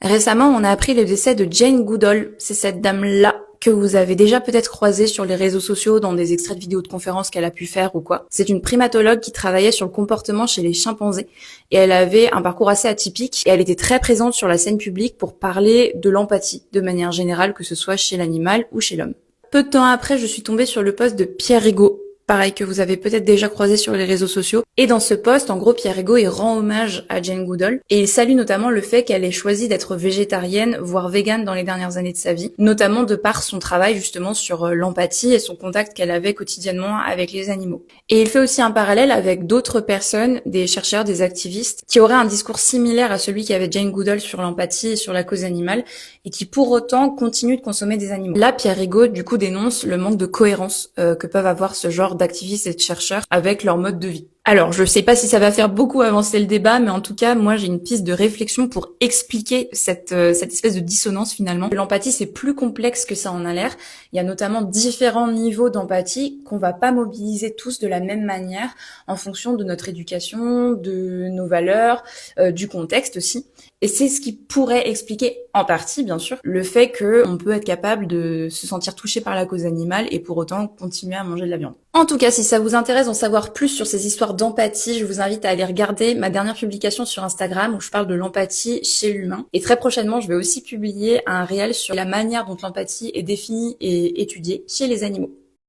Récemment, on a appris le décès de Jane Goodall. C'est cette dame-là que vous avez déjà peut-être croisée sur les réseaux sociaux dans des extraits de vidéos de conférences qu'elle a pu faire ou quoi. C'est une primatologue qui travaillait sur le comportement chez les chimpanzés et elle avait un parcours assez atypique et elle était très présente sur la scène publique pour parler de l'empathie de manière générale, que ce soit chez l'animal ou chez l'homme. Peu de temps après, je suis tombée sur le post de Pierre Rigaud, pareil que vous avez peut-être déjà croisé sur les réseaux sociaux. Et dans ce post, en gros, Pierre Rigaud, il rend hommage à Jane Goodall et il salue notamment le fait qu'elle ait choisi d'être végétarienne, voire végane dans les dernières années de sa vie, notamment de par son travail justement sur l'empathie et son contact qu'elle avait quotidiennement avec les animaux. Et il fait aussi un parallèle avec d'autres personnes, des chercheurs, des activistes, qui auraient un discours similaire à celui qu'avait Jane Goodall sur l'empathie et sur la cause animale, et qui pour autant continuent de consommer des animaux. Là, Pierre Rigaud, du coup, dénonce le manque de cohérence que peuvent avoir ce genre d'activistes et de chercheurs avec leur mode de vie. Alors, je sais pas si ça va faire beaucoup avancer le débat, mais en tout cas, moi, j'ai une piste de réflexion pour expliquer cette espèce de dissonance finalement. L'empathie, c'est plus complexe que ça en a l'air. Il y a notamment différents niveaux d'empathie qu'on va pas mobiliser tous de la même manière en fonction de notre éducation, de nos valeurs, du contexte aussi. Et c'est ce qui pourrait expliquer, en partie bien sûr, le fait qu'on peut être capable de se sentir touché par la cause animale et pour autant continuer à manger de la viande. En tout cas, si ça vous intéresse d'en savoir plus sur ces histoires d'empathie, je vous invite à aller regarder ma dernière publication sur Instagram où je parle de l'empathie chez l'humain. Et très prochainement, je vais aussi publier un réel sur la manière dont l'empathie est définie et étudiée chez les animaux.